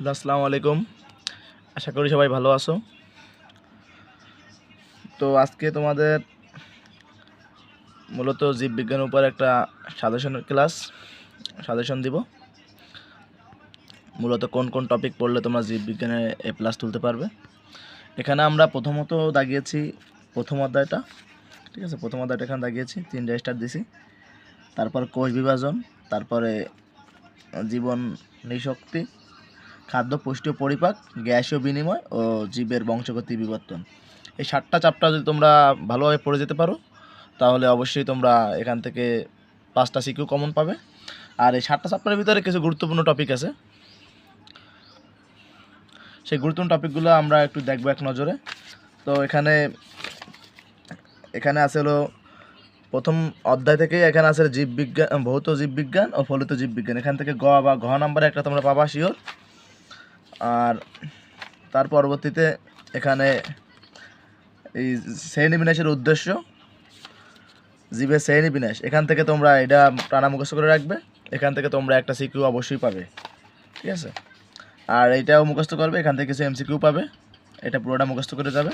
আসসালামু আলাইকুম। আশা করি সবাই ভালো আছো। তো আজকে তোমাদের মূলত জীববিজ্ঞানের উপর একটা সাজেশন দিব। মূলত কোন কোন টপিক পড়লে তোমরা জীববিজ্ঞানে A+ তুলতে পারবে। এখানে আমরা প্রথমত দাগিয়েছি প্রথম অধ্যায়টা, ঠিক আছে। প্রথম অধ্যায়টা এখানে দাগিয়েছি, 3 স্টার দিছি। তারপর কোষ বিভাজন, তারপরে জীবন নিশক্তি, খাদ্য পুষ্টি ও পরিপাক, গ্যাসীয় বিনিময় ও জীবের বংশগতি বিবর্তন। এই 7টা চ্যাপ্টার যদি তোমরা ভালোভাবে পড়ে যেতে পারো তাহলে অবশ্যই তোমরা এখান থেকে 5টা সিকিউ কমন পাবে। আর এই 7টা চ্যাপ্টারের ভিতরে কিছু গুরুত্বপূর্ণ টপিক আছে, সেই গুরুত্বপূর্ণ টপিকগুলো আমরা একটু দেখবো এক নজরে। তো এখানে আছে হলো প্রথম অধ্যায় থেকে এখানে আছে জীববিজ্ঞান, ভৌত জীববিজ্ঞান ও ফলিত জীববিজ্ঞান। এখান থেকে গ বা ঘ নাম্বারে একটা তোমরা পাবা শিওর। আর তার পরবর্তীতে এখানে এই শ্রেণী বিন্যাসের উদ্দেশ্য, জীবের শ্রেণী বিন্যাস, এখান থেকে তোমরা এটা টানা মুখস্থ করে রাখবে। এখান থেকে তোমরা একটা সিকিউ অবশ্যই পাবে, ঠিক আছে। আর এইটাও মুখস্থ করবে, এখান থেকে কিছু MCQ পাবে, এটা পুরোটা মুখস্থ করে যাবে।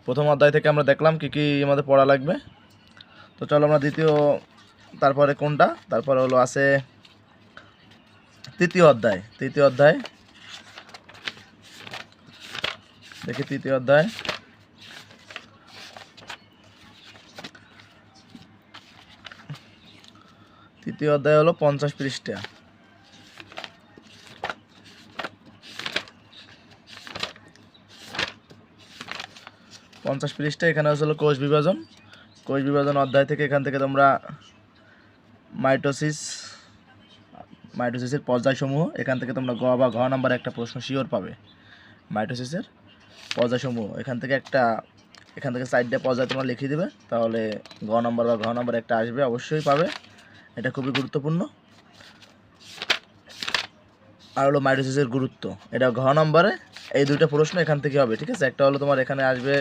প্রথম অধ্যায় থেকে আমরা দেখলাম কী কী আমাদের পড়া লাগবে। তো চলো আমরা তারপরে কোনটা, তারপরে হলো আছে তৃতীয় অধ্যায় দেখি। তৃতীয় অধ্যায় হলো 50 পৃষ্ঠা। 50 পৃষ্ঠা। এখানে হলো কোষ বিভাজন অধ্যায় থেকে এখান থেকে তোমরা মাইটোসিসের পর্যায়সমূহ, এখান থেকে তোমরা গ বা ঘ নাম্বার একটা প্রশ্ন শিওর পাবে। মাইটোসিসের পর্যায়সমূহ এখান থেকে 4টে পর্যায় তোমরা লিখে দেবে, তাহলে গ নাম্বার বা ঘ নাম্বার একটা আসবে, অবশ্যই পাবে। এটা খুবই গুরুত্বপূর্ণ। আর হলো মাইটোসিসের গুরুত্ব, এটা ঘ নম্বরে এই 2টা প্রশ্ন এখান থেকে হবে, ঠিক আছে। একটা হলো তোমার এখানে আসবে,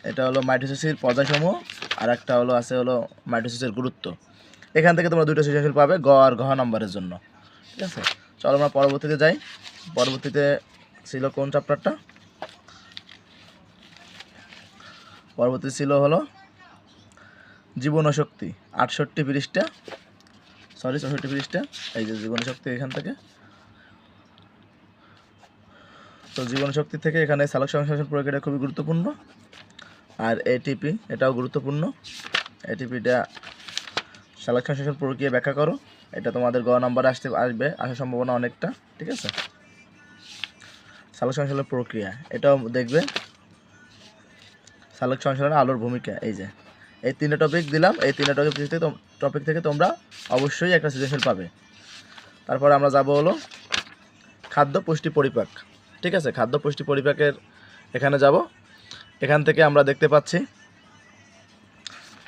এটা হলো মাইটোসিসের পর্যায়সমূহ, আর একটা হলো মাইটোসিসের গুরুত্ব। এখান থেকে তোমরা 2টা সৃজনশীল পাবে গ আর ঘ নম্বরের জন্য, ঠিক আছে। চলো আমরা পরবর্তীতে যাই। পরবর্তীতে ছিল কোন চ্যাপ্টারটা? পরবর্তী ছিল হলো জীবন ও শক্তি, 64 পৃষ্ঠা, 64 পৃষ্ঠা। এই যে জীবন শক্তি এখান থেকে। তো জীবন শক্তি থেকে এখানে সালোক সংশ্লেষণ প্রক্রিয়াটা খুবই গুরুত্বপূর্ণ। আর ATP এটাও গুরুত্বপূর্ণ। ATPটা সালোক সংশ্লেষণ প্রক্রিয়া ব্যাখ্যা করো, এটা তোমাদের গ নাম্বারে আসার সম্ভাবনা অনেকটা, ঠিক আছে। সালোক সংশ্লেষণ প্রক্রিয়া এটাও দেখবে। সালোক সংশ্লেষণে আলোর ভূমিকা, এই 3টা টপিক দিলাম। এই 3টা টপিক থেকে তোমরা অবশ্যই একটা সৃজনশীল পাবে। তারপর আমরা যাব হলো খাদ্য পুষ্টি পরিপাক, ঠিক আছে। খাদ্য পুষ্টি পরিপাকের এখানে যাব। এখান থেকে আমরা দেখতে পাচ্ছি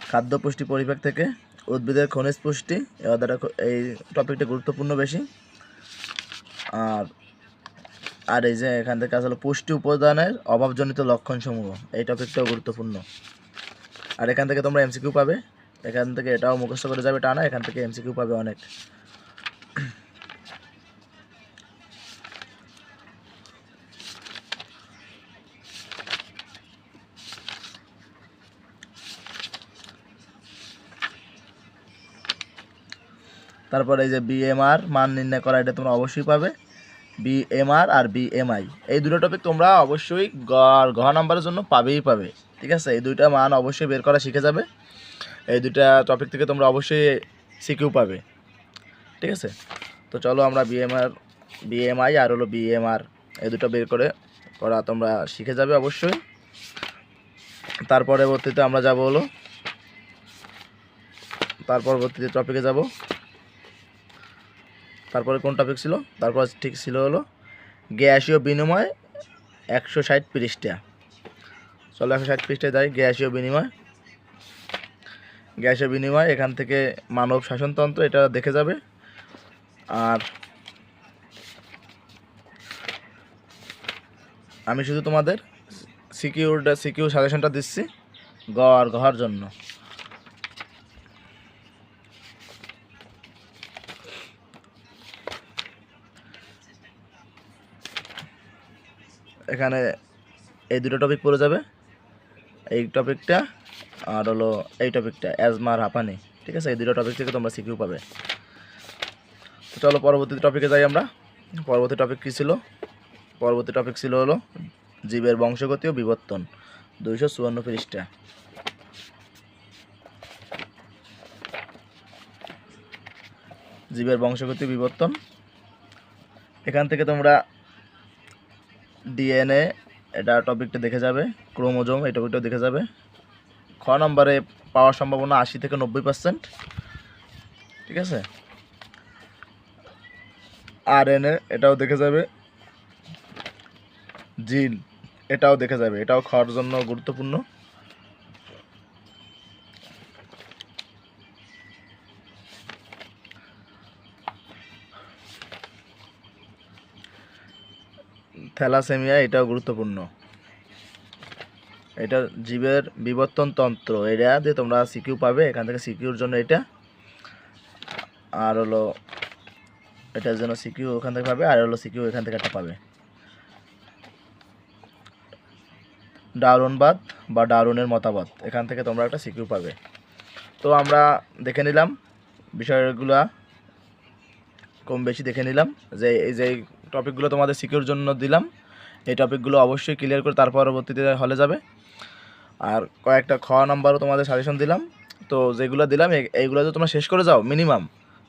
খাদ্য পুষ্টি পরিপাক থেকে উদ্ভিদের খনিজ পুষ্টি, এই টপিকটা গুরুত্বপূর্ণ বেশি। আর এই যে এখান থেকে আসলে পুষ্টি উপাদানের অভাবজনিত লক্ষণসমূহ, এই টপিকটাও গুরুত্বপূর্ণ। আর এখান থেকে তোমরা MCQ পাবে, এখান থেকে এটাও মুখস্থ করে যাবে টানা, এখান থেকে MCQ পাবে অনেক। তারপরে এই যে BMR মান নির্ণয় করা, এটা তোমরা অবশ্যই পাবে। BMR আর BMI এই 2টো টপিক তোমরা অবশ্যই ঘ নাম্বারের জন্য পাবে, ঠিক আছে। এই 2টা মান অবশ্যই বের করা শিখে যাবে। এই 2টা টপিক থেকে তোমরা অবশ্যই সিকিউ পাবে, ঠিক আছে। তো চলো আমরা BMI আর হলো BMR এই 2টা বের করা তোমরা শিখে যাবে অবশ্যই। তার পরবর্তীতে আমরা যাব হলো টপিকে যাব। তারপরে কোন টপিক ছিল? তারপর ঠিক ছিল হলো গ্যাসীয় বিনিময়, 160 পৃষ্ঠা। চলো 160 পৃষ্ঠায় যাই। গ্যাসীয় বিনিময় এখান থেকে মানব শাসনতন্ত্র, এটা দেখে যাবে। আর আমি শুধু তোমাদের সিকিউ সাজেশনটা দিচ্ছি গ আর ঘর জন্য। এখানে এই দুটো টপিক পড়ে যাবে, এই টপিকটা আর হলো এই টপিকটা অ্যাজমার হাঁপানি, ঠিক আছে? এই দুটো টপিক থেকে তোমরা সিকিউ পাবে। তো চলো পরবর্তী টপিকে যাই আমরা। পরবর্তী টপিক কী ছিল? পরবর্তী টপিক ছিল হলো জীবের বংশগতি ও বিবর্তন, 254 পৃষ্ঠা। জীবের বংশগতি বিবর্তন, এখান থেকে তোমরা ডিএনএ এটা টপিকটা দেখে যাবে, ক্রোমোজোম এই টপিকটা দেখে যাবে। খ নম্বরে পাওয়ার সম্ভাবনা 80 থেকে 90%, ঠিক আছে? আরএনএ এটাও দেখে যাবে, জিন এটাও দেখে যাবে, এটাও খাওয়ার জন্য গুরুত্বপূর্ণ। থ্যালাসেমিয়া এটাও গুরুত্বপূর্ণ। এটা জীবের বিবর্তন তন্ত্র, এটা দিয়ে তোমরা সিকিউ পাবে, এখান থেকে সিকিউর জন্য এটা, আর হলো এটার জন্য সিকিউ ওখান থেকে পাবে, আর হলো সিকিউ এখান থেকে একটা পাবে। ডারউইনবাদ বা ডারউইনের মতবাদ, এখান থেকে তোমরা একটা সিকিউ পাবে। তো আমরা দেখে নিলাম বিষয়গুলা, কম বেশি দেখে নিলাম যে এই যে টপিকগুলো তোমাদের সিকিউর জন্য দিলাম, এই টপিকগুলো অবশ্যই ক্লিয়ার করে তার পরবর্তীতে হলে যাবে। আর কয়েকটা খ নাম্বারও তোমাদের সাজেশন দিলাম, তো যেগুলো দিলাম এইগুলো যদি তোমরা শেষ করে যাও মিনিমাম,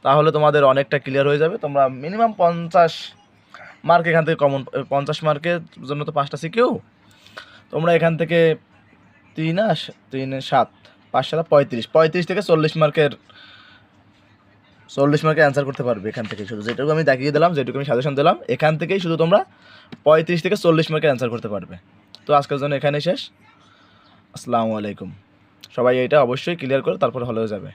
তাহলে তোমাদের অনেকটা ক্লিয়ার হয়ে যাবে। তোমরা মিনিমাম 50 মার্ক এখান থেকে কমন, 50 মার্কের জন্য তো 5টা সিকিউ, তোমরা এখান থেকে 3 7 5 7 35 থেকে 40 মার্কের অ্যান্সার করতে পারবে এখান থেকে। শুধু যেটুকু আমি দেখিয়ে দিলাম, যেটুকু আমি সাজেশন দিলাম, এখান থেকেই শুধু তোমরা 35 থেকে 40 মার্কের অ্যান্সার করতে পারবে। তো আজকের জন্য এখানেই শেষ। আসসালামু আলাইকুম। সবাই এটা অবশ্যই ক্লিয়ার করে তারপরে হলেও যাবে।